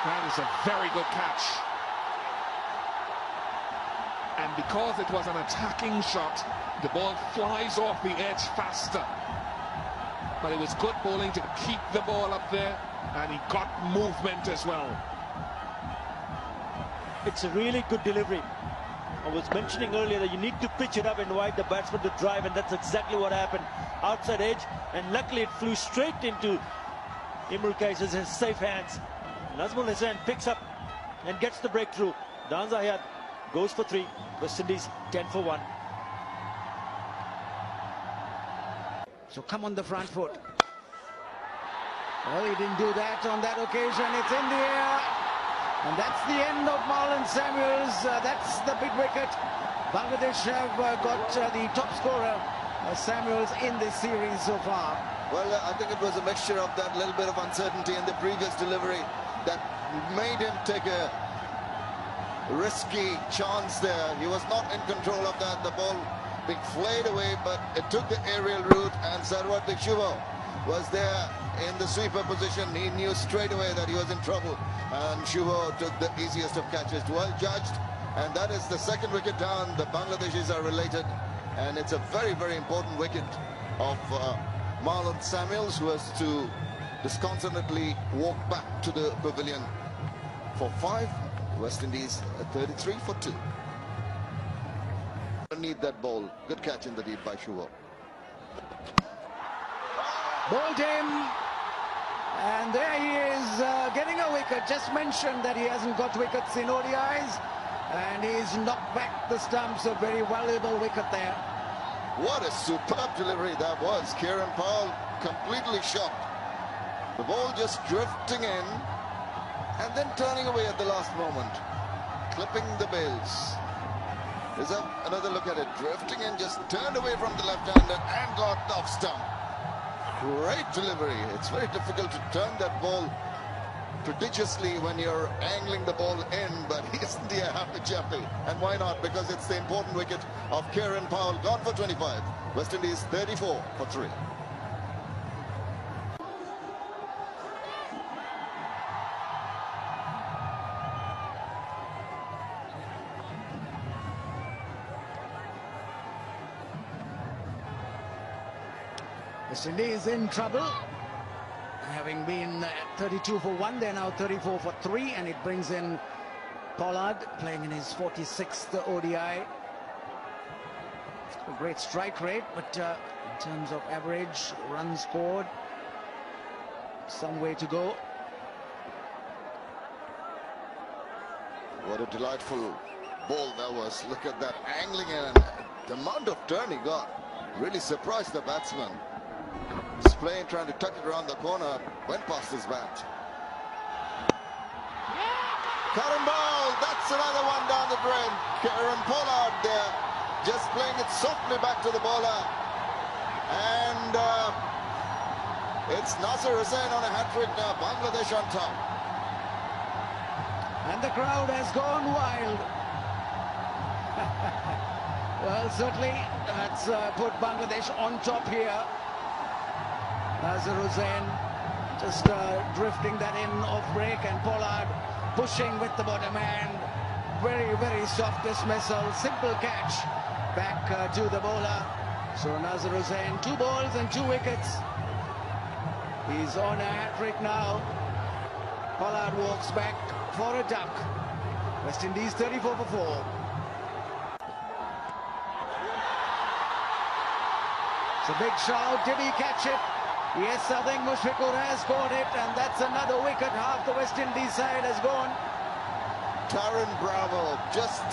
That is a very good catch. And because it was an attacking shot, the ball flies off the edge faster. But it was good bowling to keep the ball up there, and he got movement as well. It's a really good delivery. I was mentioning earlier that you need to pitch it up and invite the batsman to drive, and that's exactly what happened. Outside edge, and luckily it flew straight into Imrul Kais's safe hands. Nazmul Hussain picks up and gets the breakthrough. Dan Zahid goes for 3. West Indies 10 for 1. So come on the front foot. Well, he didn't do that on that occasion. It's in the air. And that's the end of Marlon Samuels. That's the big wicket. Bangladesh have got the top scorer, Samuels, in this series so far. Well, I think it was a mixture of that little bit of uncertainty in the previous delivery that made him take a risky chance there. He was not in control of that. The ball being flayed away, but it took the aerial route, and Sarwat Shubho was there in the sweeper position. He knew straight away that he was in trouble, and Shubho took the easiest of catches. Well judged, and that is the second wicket down. The Bangladeshis are related, and it's a very, very important wicket of Marlon Samuels, who has to disconsolately walk back to the pavilion for 5. West Indies 33 for 2. Need that ball. Good catch in the deep by Shubho. Bowled him, and there he is getting a wicket. Just mentioned that he hasn't got wickets in ODIs, and he's knocked back the stumps. A very valuable wicket there. What a superb delivery that was. Kieran Powell completely shocked. The ball just drifting in and then turning away at the last moment, clipping the bails. Is that another look at it? Drifting in, just turned away from the left-hander and got off stump. Great delivery. It's very difficult to turn that ball prodigiously when you're angling the ball in, but isn't he a happy chappy? And why not? Because it's the important wicket of Kieran Powell, gone for 25. West Indies 34 for 3. West Indies in trouble. Having been 32 for 1, they're now 34 for 3, and it brings in Pollard, playing in his 46th ODI. A great strike rate, but in terms of average runs scored, some way to go. What a delightful ball that was. Look at that angling, and the amount of turn he got really surprised the batsman. He's playing, trying to tuck it around the corner, went past his bat. Karen ball, that's another one down the drain. Kieran Pollard there, just playing it softly back to the bowler. And it's Nasir Hussain on a hat-trick now, Bangladesh on top. And the crowd has gone wild. Well, certainly that's put Bangladesh on top here. Nasir Hussain just drifting that in off break, and Pollard pushing with the bottom hand. Very, very soft dismissal, simple catch back to the bowler. So Nasir Hussain, 2 balls and 2 wickets. He's on a hat-trick now. Pollard walks back for a duck. West Indies 34 for 4. It's a big shout. Did he catch it? Yes, I think Mushfiqur has scored it, and that's another wicket. Half the West Indies side has gone. Taran Bravo, just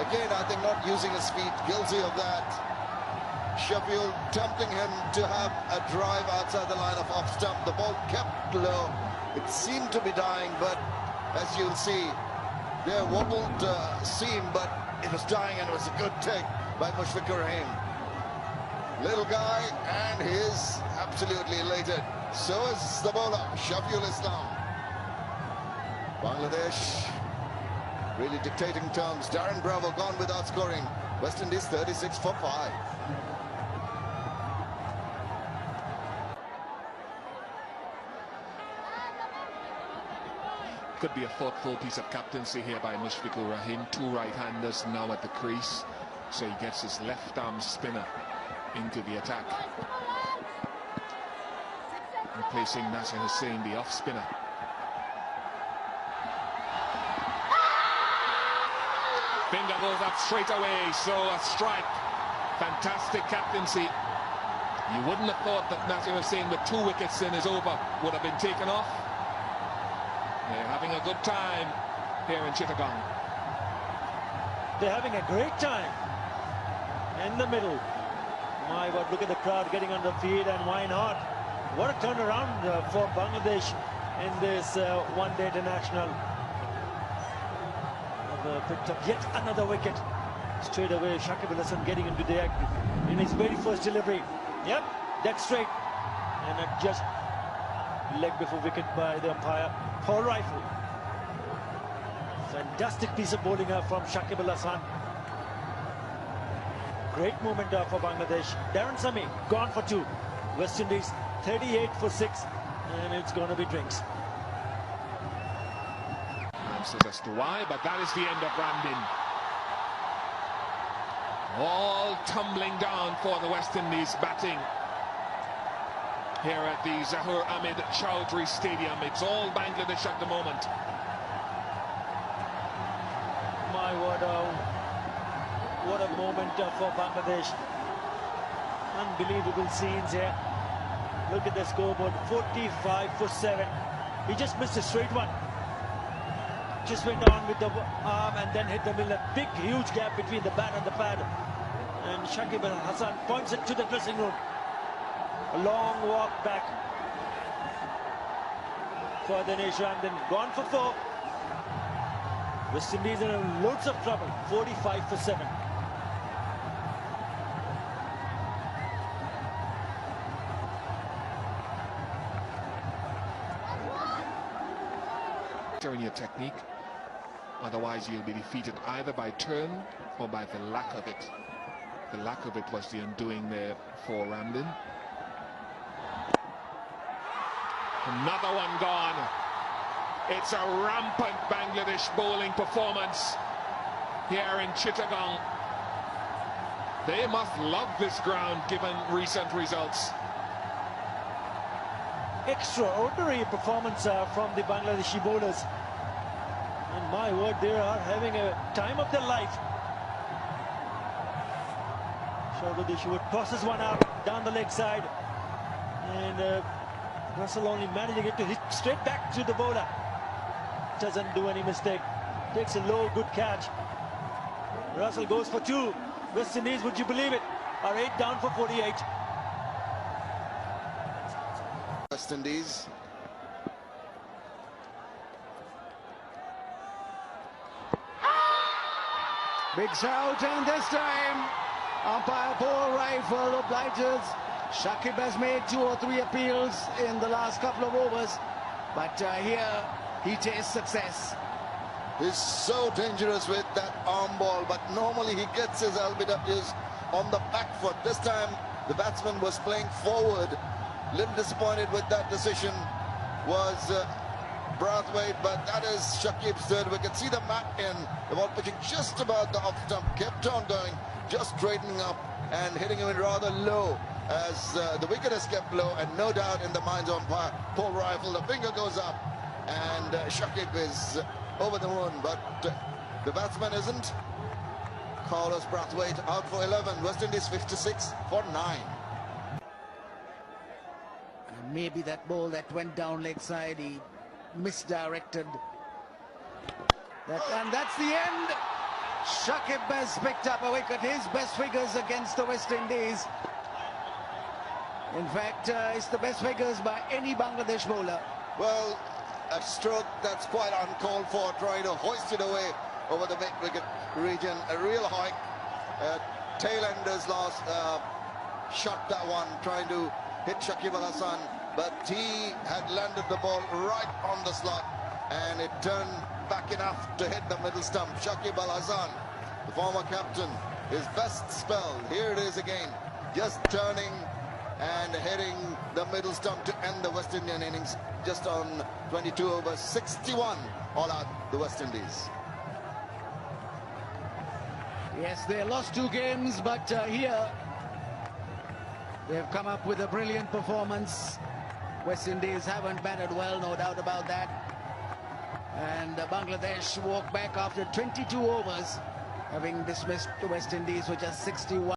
again, I think not using his feet, guilty of that. Sheffield tempting him to have a drive outside the line of off stump. The ball kept low. It seemed to be dying, but as you'll see, there wobbled seam, but it was dying, and it was a good take by Mushfiqur Rahim. Little guy, and he is absolutely elated. So is the bowler, Shafiul Islam. Bangladesh really dictating terms. Darren Bravo gone without scoring. West Indies 36 for 5. Could be a thoughtful piece of captaincy here by Mushfiqur Rahim. Two right-handers now at the crease, so he gets his left arm spinner into the attack, and placing Nasser Hussain, the off spinner. Finger goes up straight away, so a strike. Fantastic captaincy. You wouldn't have thought that Nasser Hussain, with 2 wickets in his over, would have been taken off. They're having a good time here in Chittagong. They're having a great time in the middle. My word, look at the crowd getting on the feet, and why not? What a turnaround for Bangladesh in this one-day international. Picked up yet another wicket. Straight away, Shakib Al Hasan getting into the act in his very first delivery. Yep, that's straight. And just leg before wicket by the umpire. Paul Rifle. Fantastic piece of bowling from Shakib Al Hasan. Great moment for Bangladesh. Darren Sami gone for 2. West Indies 38 for 6, and it's going to be drinks. Answers as to why, but that is the end of Ramdin. All tumbling down for the West Indies batting here at the Zahur Ahmed Chowdhury Stadium. It's all Bangladesh at the moment. My word, what a moment for Bangladesh. Unbelievable scenes here. Look at the scoreboard, 45 for 7. He just missed a straight one. Just went on with the arm and then hit the middle. A big, huge gap between the bat and the pad. And Shakib Al Hasan points it to the dressing room. A long walk back for Dinesh Ramdin. Gone for 4. West Indies in loads of trouble. 45 for 7. In your technique, otherwise you'll be defeated either by turn or by the lack of it. The lack of it was the undoing there for Ramdin. Another one gone. It's a rampant Bangladesh bowling performance here in Chittagong. They must love this ground given recent results. Extraordinary performance from the Bangladeshi bowlers. And my word, they are having a time of their life. Shahbadi Wood tosses one out down the leg side. And Russell only managing it to hit straight back to the bowler. Doesn't do any mistake. Takes a low, good catch. Russell goes for 2. West Indies, would you believe it, are 8 down for 48. West Indies. Big shout, and this time umpire Paul Rifle obliges. Shakib has made 2 or 3 appeals in the last couple of overs, but here he tastes success. He's so dangerous with that arm ball, but normally he gets his LBWs on the back foot. This time the batsman was playing forward. Little disappointed with that decision was Brathwaite, but that is Shakib's 3rd wicket. See the mat in, the ball pitching just about the off stump, kept on going, just straightening up and hitting him in rather low as the wicket is kept low, and no doubt in the minds of umpire Paul Rifle, the finger goes up and Shakib is over the moon, but the batsman isn't. Carlos Brathwaite out for 11, West Indies 56 for 9. Maybe that ball that went down leg side, he misdirected that, and that's the end. Shakib has picked up a wicket, his best figures against the West Indies. In fact, it's the best figures by any Bangladesh bowler. Well, a stroke that's quite uncalled for, trying to hoist it away over the mid-wicket region. A real hike. Tail-enders last shot that one, trying to hit Shakib Al Hasan, but he had landed the ball right on the slot and it turned back enough to hit the middle stump. Shakib Al Hasan, the former captain, his best spell. Here it is again, just turning and hitting the middle stump to end the West Indian innings just on 22 overs. 61 all out the West Indies. Yes, they lost 2 games, but here they've come up with a brilliant performance. West Indies haven't batted well, no doubt about that. And Bangladesh walk back after 22 overs, having dismissed the West Indies with just 61.